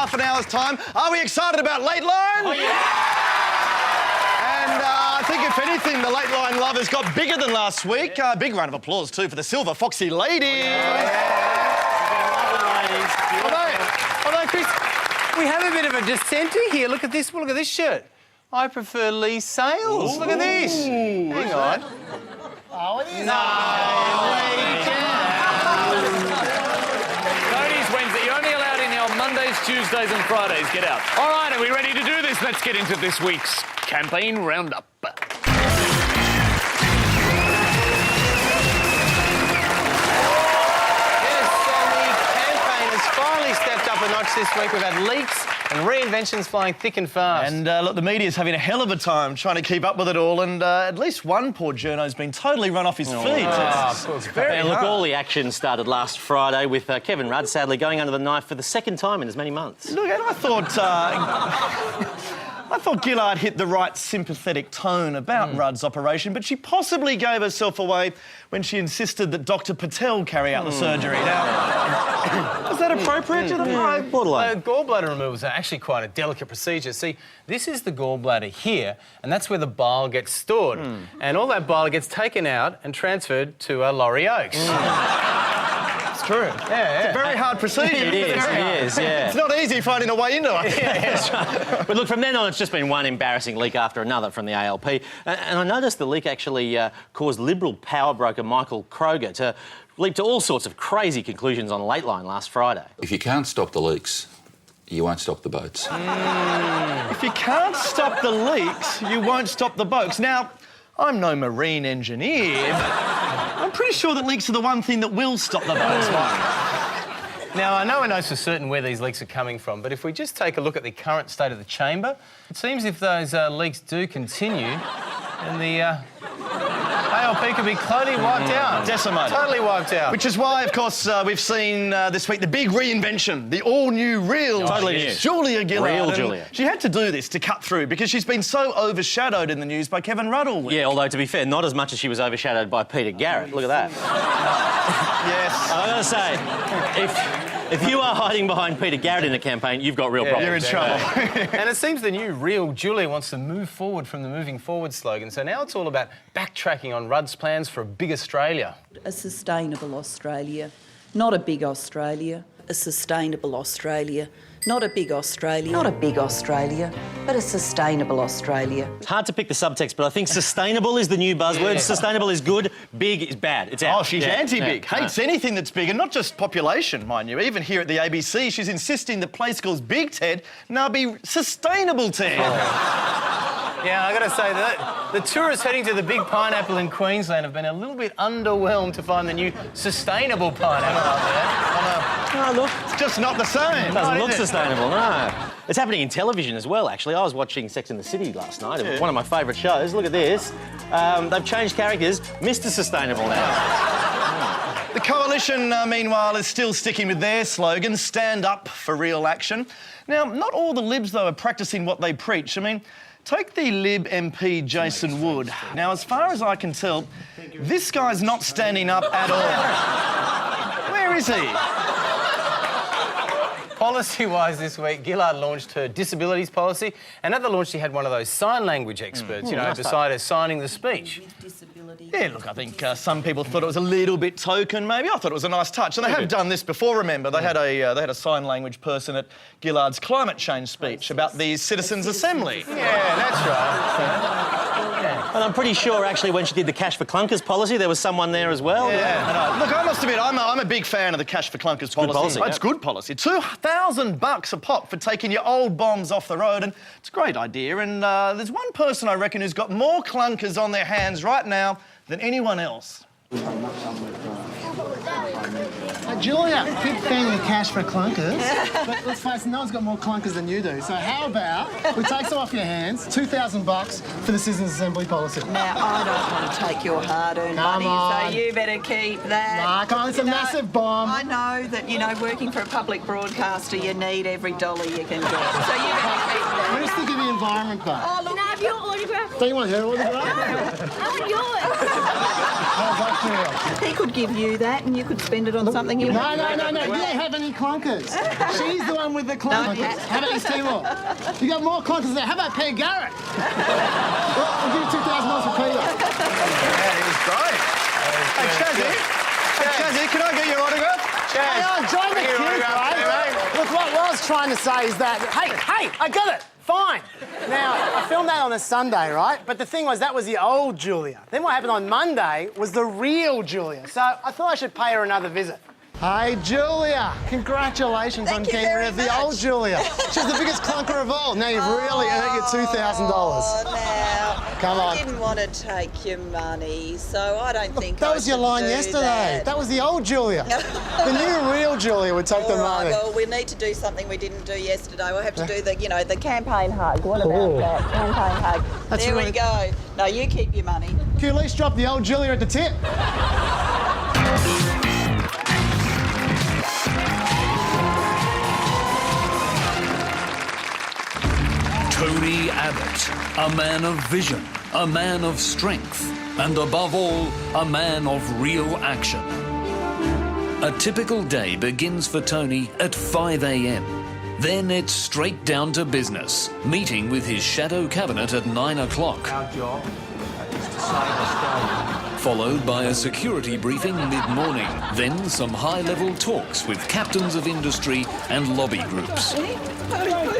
half an hour's time. Are we excited about Late Line? Oh, yeah! And I think, if anything, the Late Line lovers got bigger than last week. Big round of applause, too, for the Silver Foxy ladies. Although, Chris, we have a bit of a dissenter here. Look at this. Look at this shirt. I prefer Lee Sales. Look at this. Hang on. Oh, it is. No, Tony's Wednesday. You're only allowed in here on Mondays, Tuesdays and Fridays. Get out. All right, are we ready to do this? Let's get into this week's campaign roundup. Stepped up a notch this week. We've had leaks and reinventions flying thick and fast. And look, the media's having a hell of a time trying to keep up with it all, and at least one poor journo's been totally run off his feet. It's very look, hard. all the action started last Friday with Kevin Rudd sadly going under the knife for the second time in as many months. Look, and I thought Gillard hit the right sympathetic tone about Rudd's operation, but she possibly gave herself away when she insisted that Dr. Patel carry out the surgery. Now, is that appropriate? Borderline. Gallbladder removal is actually quite a delicate procedure. See, this is the gallbladder here, and that's where the bile gets stored. And all that bile gets taken out and transferred to Laurie Oakes. It's true. Yeah. It's a very hard procedure. It is, yeah. It's not easy finding a way into it. But look, from then on, it's just been one embarrassing leak after another from the ALP. And I noticed the leak actually caused Liberal power broker Michael Kroger to leap to all sorts of crazy conclusions on Late Line last Friday. If you can't stop the leaks, you won't stop the boats. If you can't stop the leaks, you won't stop the boats. Now, I'm no marine engineer, but I'm pretty sure that leaks are the one thing that will stop the boats. Now, I know I know for certain where these leaks are coming from, but if we just take a look at the current state of the chamber, it seems if those leaks do continue, then the ALP could be totally wiped out. Decimated. Totally wiped out. Which is why, of course, we've seen this week the big reinvention, the all-new real Julia Gillard. Real And Julia. She had to do this to cut through because she's been so overshadowed in the news by Kevin Rudd all week. Yeah, although, to be fair, not as much as she was overshadowed by Peter Garrett. Look at that. Yes. I've got to say, if you are hiding behind Peter Garrett in a campaign, you've got real problems. You're in trouble. And it seems the new real Julia wants to move forward from the moving forward slogan. So now it's all about backtracking on Rudd's plans for a big Australia. A sustainable Australia, not a big Australia. A sustainable Australia, not a big Australia. Not a big Australia, but a sustainable Australia. It's hard to pick the subtext, but I think sustainable is the new buzzword. Sustainable is good, big is bad. It's out. Oh, she's anti-big. Hates anything that's big, and not just population, mind you. Even here at the ABC, she's insisting that play school's Big Ted now be sustainable Ted. Yeah, I got to say that the tourists heading to the big pineapple in Queensland have been a little bit underwhelmed to find the new sustainable pineapple up there. Oh, look. It's just not the same. It doesn't look sustainable, no. It's happening in television as well, actually. I was watching Sex and the City last night. It was one of my favourite shows. Look at this. They've changed characters. Mr. Sustainable now. The coalition, meanwhile, is still sticking with their slogan, stand up for real action. Now, not all the Libs, though, are practising what they preach. I mean, take the Lib MP Jason Wood. Now, as far as I can tell, this guy's not standing up at all. Where is he? Policy-wise this week, Gillard launched her disabilities policy, and at the launch she had one of those sign language experts, beside her signing the speech. Yeah, look, I think some people thought it was a little bit token, maybe. I thought it was a nice touch. And they have done this before, remember. They had a sign language person at Gillard's climate change speech about the Citizens' Assembly. Yeah, that's right. And I'm pretty sure, actually, when she did the Cash for Clunkers policy, there was someone there as well. Yeah. Look, I must admit, I'm a big fan of the Cash for Clunkers policy. It's good policy. $2,000 a pop for taking your old bombs off the road, and it's a great idea. And there's one person, I reckon, who's got more clunkers on their hands right now than anyone else. Julia, big fan of the Cash for Clunkers, but let's face it, no one's got more clunkers than you do. So how about we take some off your hands, $2,000 for the Citizens' Assembly policy? Now, I don't want to take your hard-earned money, so you better keep that. Nah, come on, it's a massive bomb. I know that, working for a public broadcaster, you need every dollar you can get. So you better keep that. Where's the give the environment though? Oh, look, can I have your autograph? Don't you want her autograph? I want yours. How's that He could give you that and you could spend it on something you... No. You don't have any clunkers. She's the one with the clunkers. How about East Timor? You got more clunkers there. How about Peter Garrett? Well, we'll give you $2,000 for Peter. Yeah, it was great. Hey, Chazzy, can I get your autograph? Hey, join the queue, right? Look, what I was trying to say is that... Hey, I got it. Fine. Now, I filmed that on a Sunday, right? But the thing was, that was the old Julia. Then what happened on Monday was the real Julia. So I thought I should pay her another visit. Hey, Julia. Congratulations on getting rid of the old Julia. She's the biggest clunker of all. Now you've really earned your $2,000. Oh, now. Come on. I didn't want to take your money, so I don't think That was your line yesterday. That was the old Julia. The new real Julia would take the money. Well, we need to do something we didn't do yesterday. We'll have to do the, the campaign hug. What about that? Campaign hug. That's there really... we go. No, you keep your money. Can you at least drop the old Julia at the tip? Tony Abbott, a man of vision, a man of strength, and above all, a man of real action. A typical day begins for Tony at 5 a.m. Then it's straight down to business, meeting with his shadow cabinet at 9 o'clock. Our job is to save Australia. Followed by a security briefing mid-morning, then some high-level talks with captains of industry and lobby groups.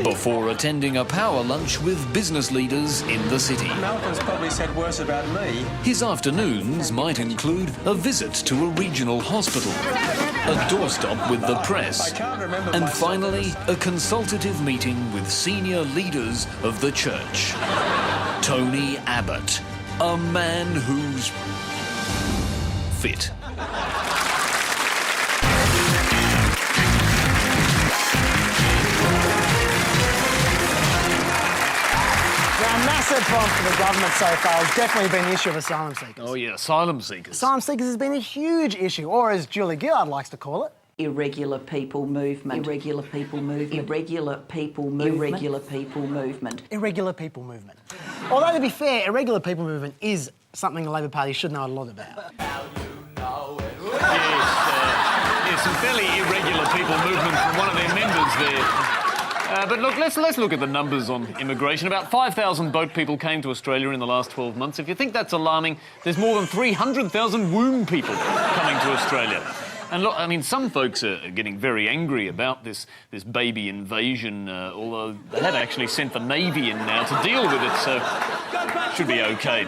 Before attending a power lunch with business leaders in the city. Malcolm's probably said worse about me. His afternoons might include a visit to a regional hospital, a doorstop with the press, and finally a consultative meeting with senior leaders of the church. Tony Abbott, a man who's fit. A massive problem for the government so far has definitely been the issue of asylum seekers. Oh, yeah, asylum seekers. Asylum seekers has been a huge issue, or as Julie Gillard likes to call it, Irregular people movement. Irregular people movement. Irregular people movement. Irregular people movement. irregular people movement. Although, to be fair, irregular people movement is something the Labor Party should know a lot about. Yes, some fairly irregular people movement from one of their members there. But look, let's look at the numbers on immigration. About 5,000 boat people came to Australia in the last 12 months. If you think that's alarming, there's more than 300,000 womb people coming to Australia. And look, I mean, some folks are getting very angry about this baby invasion, although they have actually sent the Navy in now to deal with it, so it should be OK.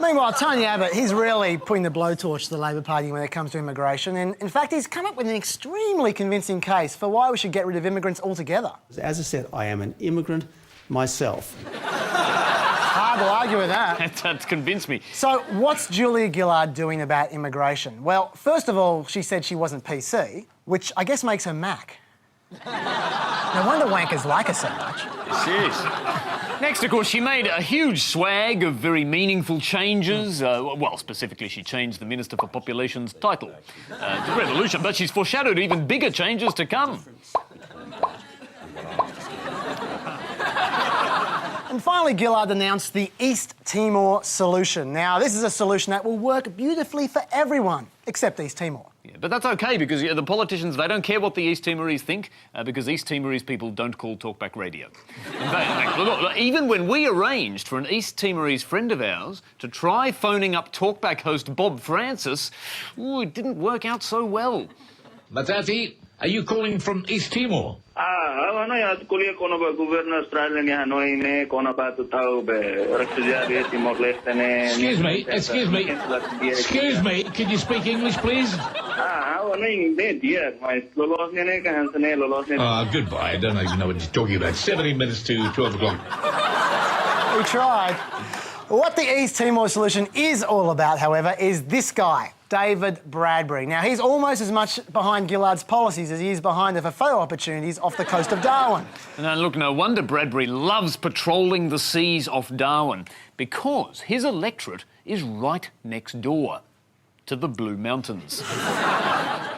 Meanwhile, Tony Abbott, he's really putting the blowtorch to the Labor Party when it comes to immigration. And in fact, he's come up with an extremely convincing case for why we should get rid of immigrants altogether. As I said, I am an immigrant myself. Hard to argue with that. That's convinced me. So what's Julia Gillard doing about immigration? Well, first of all, she said she wasn't PC, which I guess makes her Mac. No wonder wankers like her so much. Yes. Next, of course, she made a huge swag of very meaningful changes. Well, specifically, she changed the Minister for Population's title to Revolution, but she's foreshadowed even bigger changes to come. And finally, Gillard announced the East Timor solution. Now, this is a solution that will work beautifully for everyone, except East Timor. Yeah, but that's OK, because the politicians, they don't care what the East Timorese think, because East Timorese people don't call talkback radio. In fact, look, even when we arranged for an East Timorese friend of ours to try phoning up talkback host Bob Francis, it didn't work out so well. Matati, are you calling from East Timor? Excuse me, can you speak English, please? Goodbye, I don't even know what he's talking about. 17 minutes to 12 o'clock. We tried. What the East Timor solution is all about, however, is this guy, David Bradbury. Now, he's almost as much behind Gillard's policies as he is behind the for photo opportunities off the coast of Darwin. And look, no wonder Bradbury loves patrolling the seas off Darwin, because his electorate is right next door to the Blue Mountains.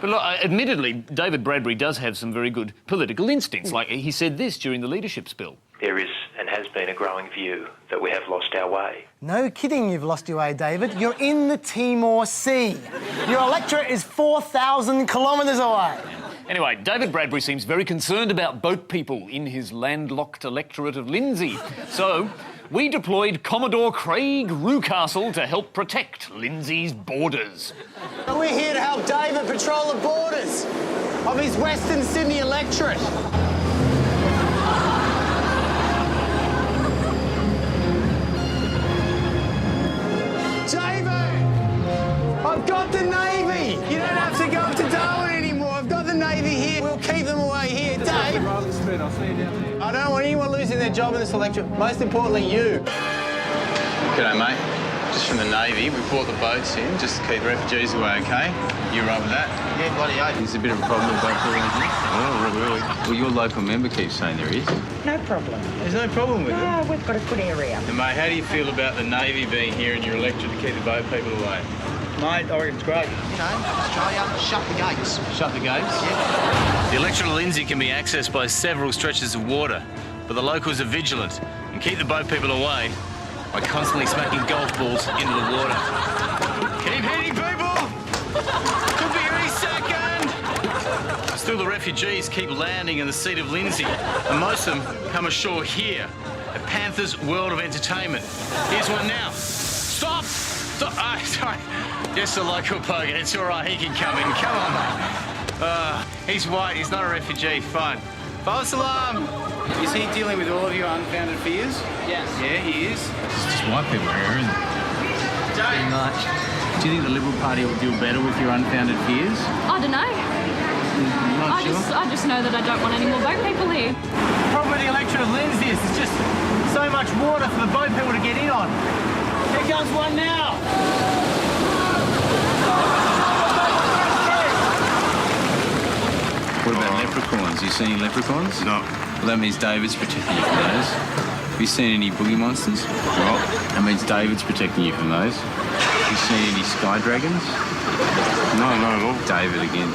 But look, admittedly, David Bradbury does have some very good political instincts. Like, he said this during the leadership spill. There is and has has been a growing view that we have lost our way. No kidding you've lost your way, David. You're in the Timor Sea. Your electorate is 4,000 kilometres away. Anyway, David Bradbury seems very concerned about boat people in his landlocked electorate of Lindsay. So, we deployed Commodore Craig Rewcastle to help protect Lindsay's borders. We're here to help David patrol the borders of his Western Sydney electorate. David! I've got the Navy! You don't have to go up to Darwin anymore. I've got the Navy here. We'll keep them away here. Dave! I'll see you down there. I don't want anyone losing their job in this electorate. Most importantly, you. G'day, mate. Just from the Navy. We brought the boats in just to keep refugees away, OK? You all right with that? Yeah, bloody oath. There's a bit of a problem with boat pooling, isn't it? Oh, really? Well, your local member keeps saying there is. No problem. There's no problem with it? No, we've got a good area. And, mate, how do you feel about the Navy being here in your electorate to keep the boat people away? Mate, I reckon it's great. You know, Australia, shut the gates. Shut the gates? Yeah. The electorate of Lindsay can be accessed by several stretches of water, but the locals are vigilant and keep the boat people away by constantly smacking golf balls into the water. Keep hitting people! Could be any second! Still, the refugees keep landing in the seat of Lindsay, and most of them come ashore here at Panther's World of Entertainment. Here's one now. Stop! Stop! Sorry. Just a local bloke. It's all right. He can come in. Come on, mate. He's white. He's not a refugee. Fine. False alarm! Is he dealing with all of your unfounded fears? Yes. Yeah, he is. It's just white people here, isn't it? Pretty much. Do you think the Liberal Party will deal better with your unfounded fears? I don't know. Not sure? I just know that I don't want any more boat people here. The problem with the electorate of Lindsay is there's just so much water for the boat people to get in on. Here comes one now. What about leprechauns? You seen any leprechauns? No. Well, that means David's protecting you from those. Have you seen any boogie monsters? Well, that means David's protecting you from those. Have you seen any sky dragons? No, not at all. David again.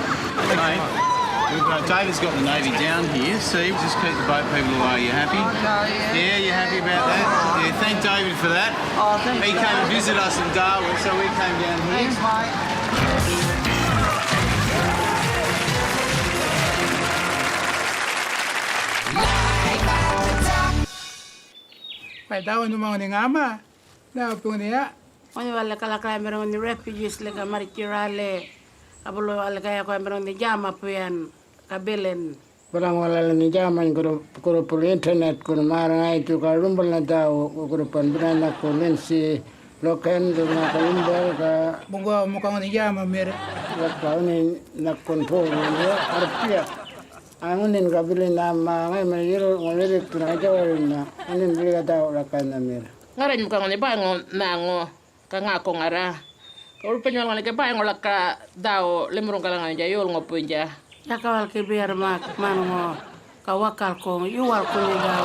Mate, David's got the Navy down here. See, just keep the boat people away. You happy? Yeah, you happy about that? Yeah, thank David for that. Oh, thank He you. came to visit us in Darwin, so we came down here. Thanks, mate. Pai tahu ni mau ni ngama, dah pun dia. Oni wala kala kaya merong ni refugees lega marikirale, abulo wala kaya merong ni jama puyan kabelen. Barang wala ni zaman kuro pul internet kuro marang itu kalau rumbal na tahu kuro pan berana kuro lensi loken dengan kalumbal ka. Bunga muka ni jama mer, kau ni nak kontrol dia arpia. Angunin kabili nama ngai menjiro ngelirik tu aja warna. Ini beli kata rakan namir. Ngaran muka ni bango nango kangako ngara. Kalau penyual ngani ke bango laka dao lemurung kalangan jayul ngopunja. Ya kawal ke biar mak mango kawakal ko yuwal ko ni dao.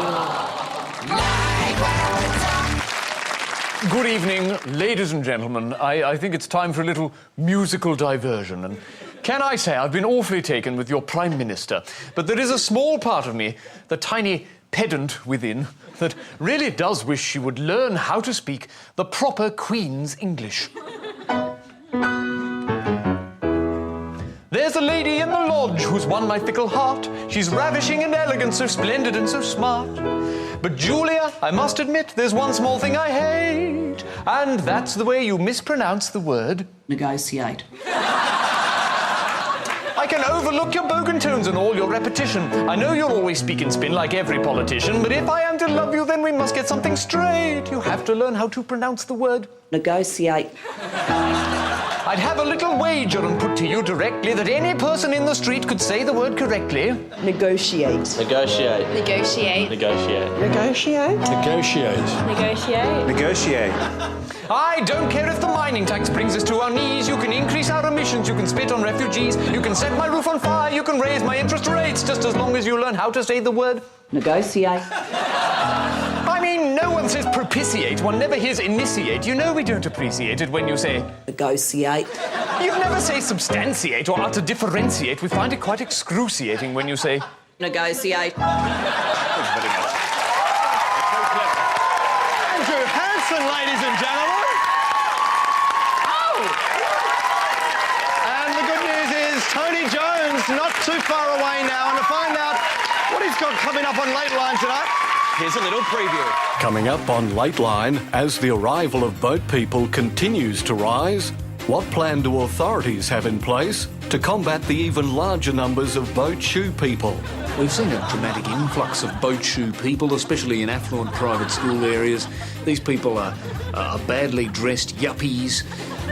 Good evening, ladies and gentlemen. I think it's time for a little musical diversion. And can I say I've been awfully taken with your Prime Minister, but there is a small part of me, the tiny pedant within, that really does wish she would learn how to speak the proper Queen's English. There's a lady in the lodge who's won my fickle heart. She's ravishing and elegant, so splendid and so smart. But Julia, I must admit, there's one small thing I hate, and that's the way you mispronounce the word Negotiate. I can overlook your bogan tones and all your repetition. I know you'll always speak and spin like every politician, but if I am to love you, then we must get something straight. You have to learn how to pronounce the word Negotiate. I'd have a little wager and put to you directly that any person in the street could say the word correctly. Negotiate. Negotiate. Negotiate. Negotiate. Negotiate. Negotiate. Negotiate. Negotiate. I don't care if the mining tax brings us to our knees. You can increase our emissions, you can spit on refugees, you can set my roof on fire, you can raise my interest rates, just as long as you learn how to say the word Negotiate. I mean, no one says propitiate, one never hears initiate. You know we don't appreciate it when you say Negotiate. You never say substantiate or utter differentiate. We find it quite excruciating when you say Negotiate. Thank you very much. Johnson, ladies and gentlemen. Oh! And the good news is Tony Jones not too far away now. And to find out what he's got coming up on Late Line tonight, here's a little preview. Coming up on Late Line, as the arrival of boat people continues to rise, what plan do authorities have in place to combat the even larger numbers of boat shoe people? We've seen a dramatic influx of boat shoe people, especially in affluent private school areas. These people are badly dressed yuppies.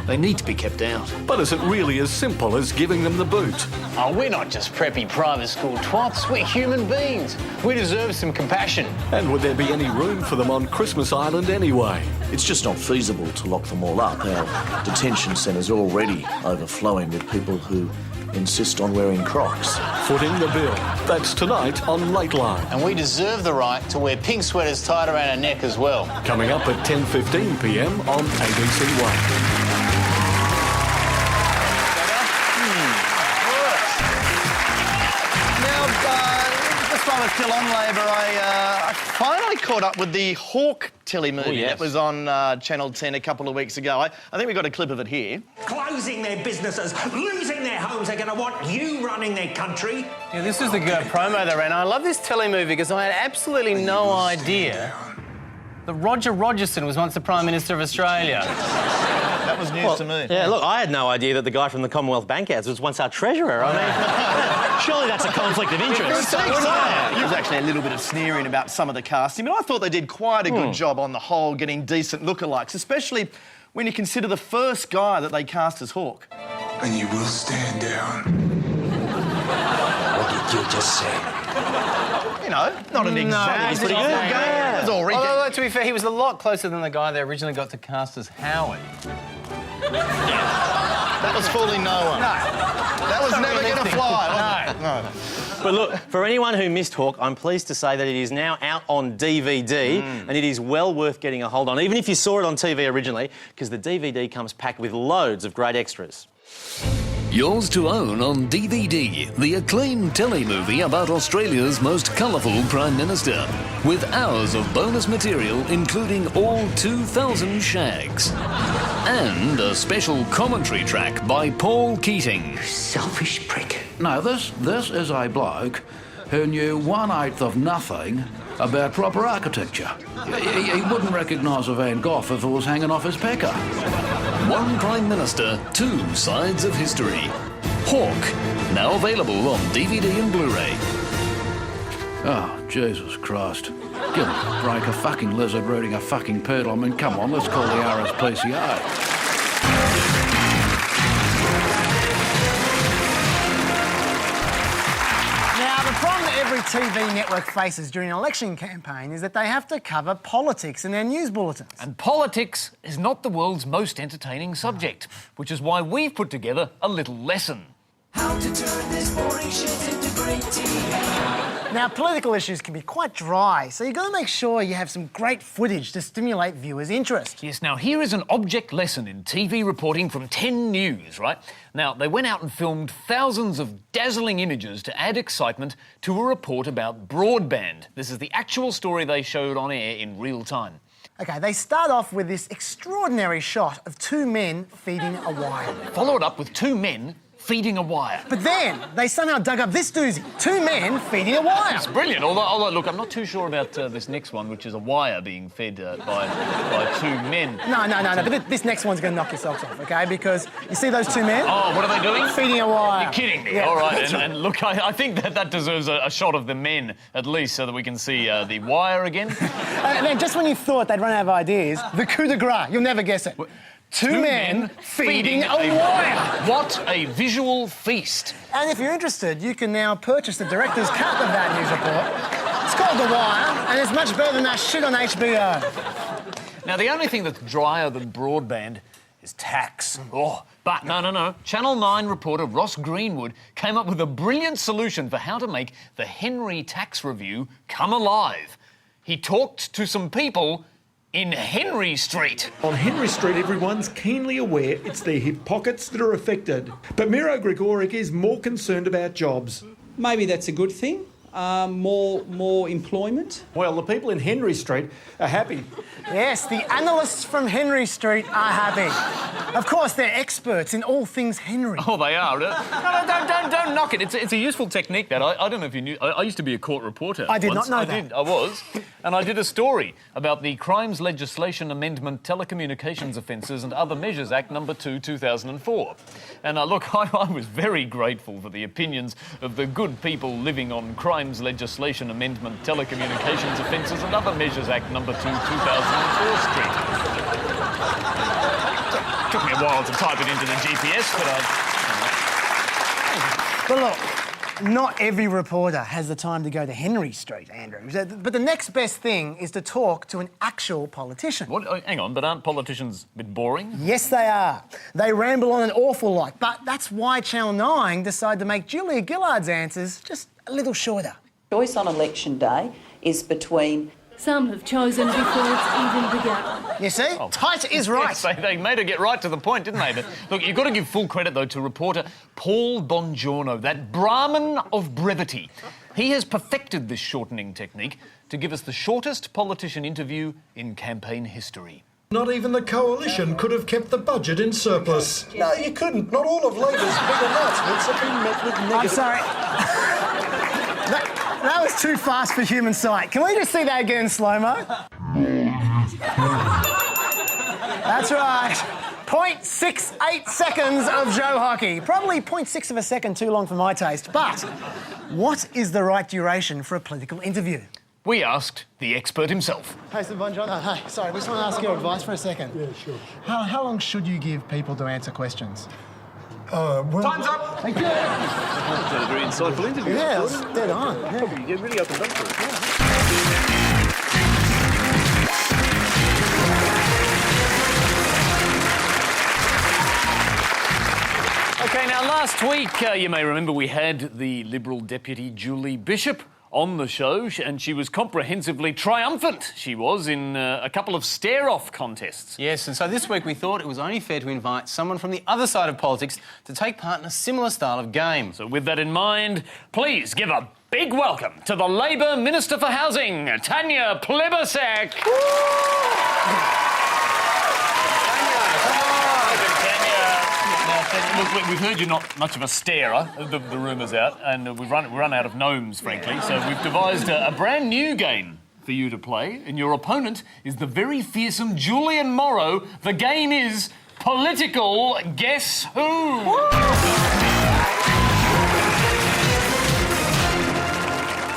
They need to be kept out. But is it really as simple as giving them the boot? Oh, we're not just preppy private school twats. We're human beings. We deserve some compassion. And would there be any room for them on Christmas Island anyway? It's just not feasible to lock them all up. Our detention centres are already overflowing with people who insist on wearing Crocs. Footing the bill. That's tonight on Late Line. And we deserve the right to wear pink sweaters tied around our neck as well. Coming up at 10:15 p.m. on ABC One. While we're still on Labor, I finally caught up with the Hawk telemovie that was on Channel 10 a couple of weeks ago. I think we got a clip of it here. Closing their businesses, losing their homes, they're going to want you running their country. Yeah, this is the promo they ran. I love this telemovie because I had absolutely no idea that Roger Rogerson was once the Prime Minister of Australia. That was news to me. Yeah, look, I had no idea that the guy from the Commonwealth Bank ads was once our treasurer. I mean, surely that's a conflict of interest. There was actually a little bit of sneering about some of the casting, but I thought they did quite a good job on the whole getting decent lookalikes, especially when you consider the first guy that they cast as Hawk. And you will stand down. What did you just say? You know, not an exact pretty good. That's all Ricky. Although, to be fair, he was a lot closer than the guy they originally got to cast as Howard. That was fooling no one. No. That was never going to fly. No. But look, for anyone who missed Hawk, I'm pleased to say that it is now out on DVD and it is well worth getting a hold on, even if you saw it on TV originally, because the DVD comes packed with loads of great extras. Yours to own on DVD, the acclaimed telemovie about Australia's most colourful Prime Minister, with hours of bonus material including all 2,000 shags. And a special commentary track by Paul Keating. Selfish prick. No, this is a bloke who knew 1/8 of nothing about proper architecture. He wouldn't recognise a Van Gogh if it was hanging off his pecker. One Prime Minister, two sides of history. Hawk, now available on DVD and Blu-ray. Oh, Jesus Christ. Give me a break, a fucking lizard rooting a fucking poodle. I mean, come on, let's call the RSPCA. The problem that every TV network faces during an election campaign is that they have to cover politics in their news bulletins. And politics is not the world's most entertaining subject, which is why we've put together a little lesson. How to turn this boring shit into great TV. Now, political issues can be quite dry, so you've got to make sure you have some great footage to stimulate viewers' interest. Yes, now here is an object lesson in TV reporting from 10 News, right? Now, they went out and filmed thousands of dazzling images to add excitement to a report about broadband. This is the actual story they showed on air in real time. OK, they start off with this extraordinary shot of two men feeding a wire. Follow it up with two men feeding a wire. But then they somehow dug up this doozy. Two men feeding a wire. It's brilliant. Although look, I'm not too sure about this next one, which is a wire being fed by two men. No. But this next one's going to knock your socks off, OK? Because you see those two men? Oh, what are they doing? Feeding a wire. You're kidding me. Yeah, all right. And look, I think that deserves a shot of the men, at least, so that we can see the wire again. And then just when you thought they'd run out of ideas, the coup de grace. You'll never guess it. Two men feeding a wire. What a visual feast. And if you're interested, you can now purchase the director's cut of that news report. It's called The Wire, and it's much better than that shit on HBO. Now, the only thing that's drier than broadband is tax. Oh, but no. Channel 9 reporter Ross Greenwood came up with a brilliant solution for how to make the Henry Tax Review come alive. He talked to some people in Henry Street. On Henry Street, everyone's keenly aware it's their hip pockets that are affected. But Miro Gregoric is more concerned about jobs. Maybe that's a good thing. More employment? Well, the people in Henry Street are happy. Yes, the analysts from Henry Street are happy. Of course, they're experts in all things Henry. Oh, they are. No, don't knock it. It's a useful technique, that. I don't know if you knew. I used to be a court reporter. I did once. not know that. I was. And I did a story about the Crimes Legislation Amendment Telecommunications Offences and Other Measures Act No. 2, 2004. And look, I was very grateful for the opinions of the good people living on Crimes Legislation Amendment Telecommunications Offences and Other Measures Act No. 2, 2004 Street. Took me a while to type it into the GPS, but But look, not every reporter has the time to go to Henry Street, Andrew. But the next best thing is to talk to an actual politician. What? Oh, hang on, but aren't politicians a bit boring? Yes, they are. They ramble on an awful lot, but that's why Channel 9 decided to make Julia Gillard's answers just a little shorter. Choice on election day is between... Some have chosen before it's even begun. You see? Tight is right. Yes, they made her get right to the point, didn't they? But look, you've got to give full credit, though, to reporter Paul Bongiorno, that Brahmin of brevity. He has perfected this shortening technique to give us the shortest politician interview in campaign history. Not even the coalition could have kept the budget in surplus. No, you couldn't. Not all of Labor's big announcements have been met with negative... I'm sorry. That was too fast for human sight. Can we just see that again in slow-mo? That's right. 0.68 seconds of Joe hockey. Probably 0.6 of a second too long for my taste. But what is the right duration for a political interview? We asked the expert himself. Hey, Sir Bongiorno. Hey, sorry, we just want to ask your advice for a second. Yeah, sure. How long should you give people to answer questions? Time's up! Thank you. That's a very insightful interview. Yeah, that's dead on. Yeah. You really opened up for it. OK, now last week, you may remember we had the Liberal Deputy Julie Bishop on the show, and she was comprehensively triumphant, she was, in a couple of stare-off contests. Yes, and so this week we thought it was only fair to invite someone from the other side of politics to take part in a similar style of game. So with that in mind, please give a big welcome to the Labor Minister for Housing, Tanya Plibersek. Look, we've heard you're not much of a starer, the rumour's out, and we've run out of gnomes, frankly, so we've devised a brand new game for you to play, and your opponent is the very fearsome Julian Morrow. The game is Political Guess Who?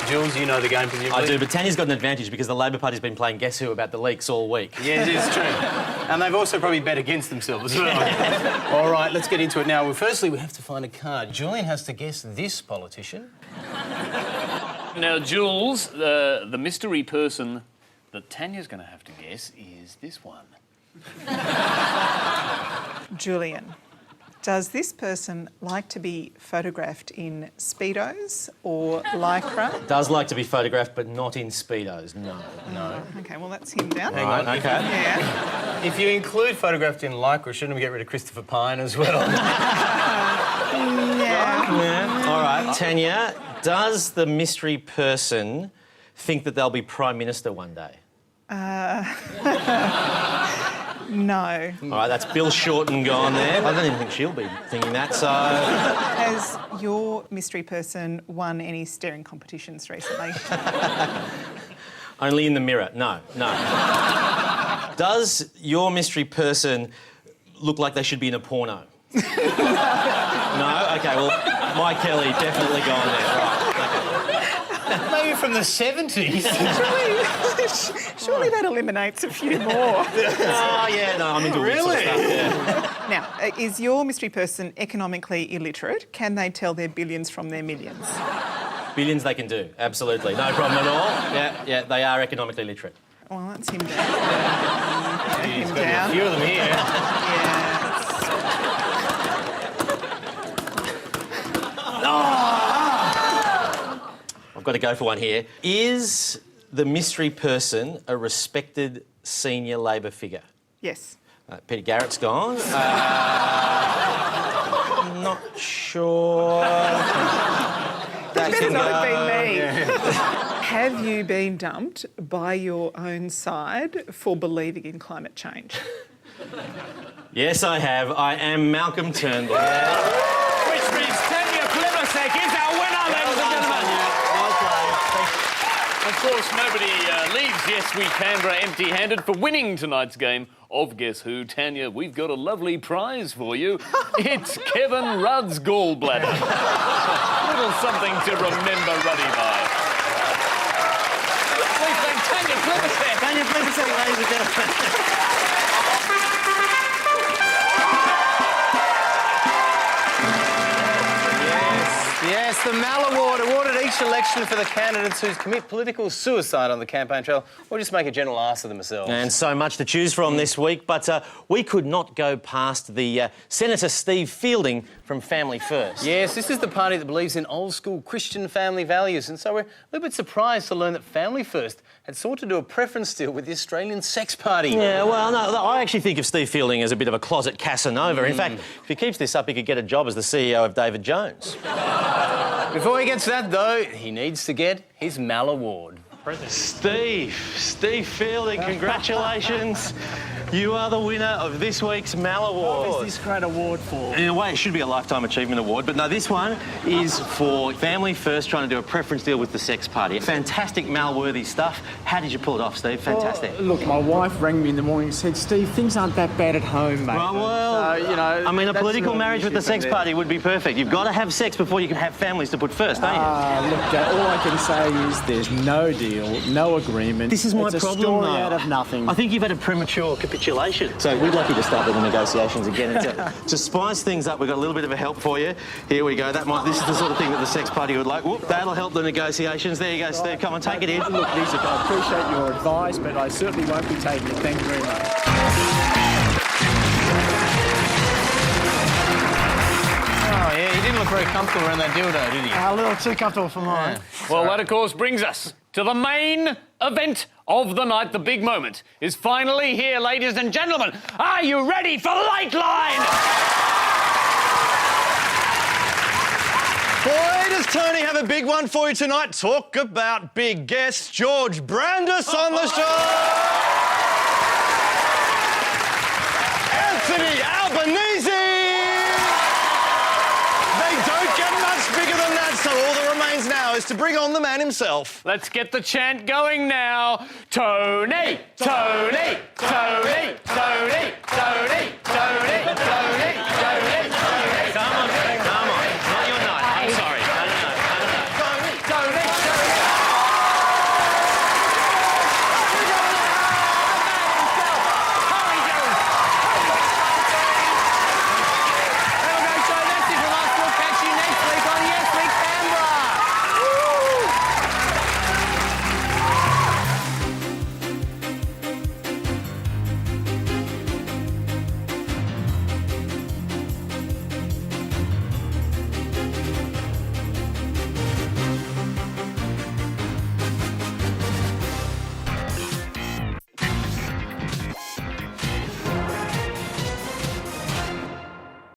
Jules, you know the game, presumably? I do, but Tanya's got an advantage because the Labor Party's been playing Guess Who about the leaks all week. Yeah, it is true. And they've also probably bet against themselves as well. All right, let's get into it now. Well, firstly, we have to find a card. Julian has to guess this politician. Now, Jules, the mystery person that Tanya's going to have to guess is this one. Julian, does this person like to be photographed in Speedos or Lycra? Does like to be photographed, but not in Speedos, no. No. OK, well, that's him down. Hang on, OK. Yeah. If you include photographed in Lycra, shouldn't we get rid of Christopher Pine as well? Yeah. All right, Tanya, does the mystery person think that they'll be Prime Minister one day? No. All right, that's Bill Shorten gone there. I don't even think she'll be thinking that, so... Has your mystery person won any staring competitions recently? Only in the mirror. No. Does your mystery person look like they should be in a porno? No? OK, well, Mike Kelly definitely gone there. Right, Maybe from the 70s. Surely that eliminates a few more. Oh, yeah, no, I'm into weird sort of stuff, yeah. Now, is your mystery person economically illiterate? Can they tell their billions from their millions? Billions they can do, absolutely. No problem at all. Yeah, they are economically literate. Well, that's him down. He's got a few of them here. Yeah. I've got to go for one here. Is the mystery person a respected senior Labor figure? Yes. Peter Garrett's gone. Not sure. That Better can not go. have been me. Yeah. Have you been dumped by your own side for believing in climate change? Yes, I have. I am Malcolm Turnbull. Which means Tanya Plibersek is our winner, ladies and gentlemen. Of course, nobody leaves Yes We Canberra empty-handed for winning tonight's game of Guess Who. Tanya, we've got a lovely prize for you. It's Kevin Rudd's gallbladder. A little something to remember Ruddy by. Please thank Tanya Plibersek. Tanya Plibersek, ladies and gentlemen. Yes, the Mal Award, awarded each election for the candidates who commit political suicide on the campaign trail or just make a general ass of themselves. And so much to choose from this week, but we could not go past the Senator Steve Fielding from Family First. Yes, this is the party that believes in old-school Christian family values, and so we're a little bit surprised to learn that Family First had sought to do a preference deal with the Australian Sex Party. Yeah, well, no, I actually think of Steve Fielding as a bit of a closet Casanova. In fact, if he keeps this up, he could get a job as the CEO of David Jones. Before he gets that, though, he needs to get his Mal Award. Steve Fielding, congratulations. You are the winner of this week's Mal Award. What is this great award for? In a way, it should be a Lifetime Achievement Award, but no, this one is for Family First trying to do a preference deal with the Sex Party. Fantastic Mal-worthy stuff. How did you pull it off, Steve? Fantastic. Well, look, my wife rang me in the morning and said, Steve, things aren't that bad at home, mate. Well, so, you know, I mean, a that's political not an marriage with the issue Sex for them. Party would be perfect. You've got to have sex before you can have families to put first, don't you? Look, all I can say is there's no deal, no agreement. This is my it's problem, a story though. out of nothing. I think you've had a premature capitulation. So we'd like you to start with the negotiations again. And to spice things up, we've got a little bit of a help for you. Here we go. This is the sort of thing that the Sex Party would like. Whoop, that'll help the negotiations. There you go, Steve. Come on, take it in. Look, Lisa, I appreciate your advice, but I certainly won't be taking it. Thank you very much. Oh, yeah, he didn't look very comfortable around that dildo, did he? A little too comfortable for mine. Well, that, of course, brings us to the main event of the night. The big moment is finally here, ladies and gentlemen. Are you ready for Lightline? Boy, does Tony have a big one for you tonight. Talk about big guest George Brandis on the show. Anthony Albanese. They don't get much bigger than that, so all that remains now is to bring on the man himself. Let's get the chant going now. Tony, Tony, Tony,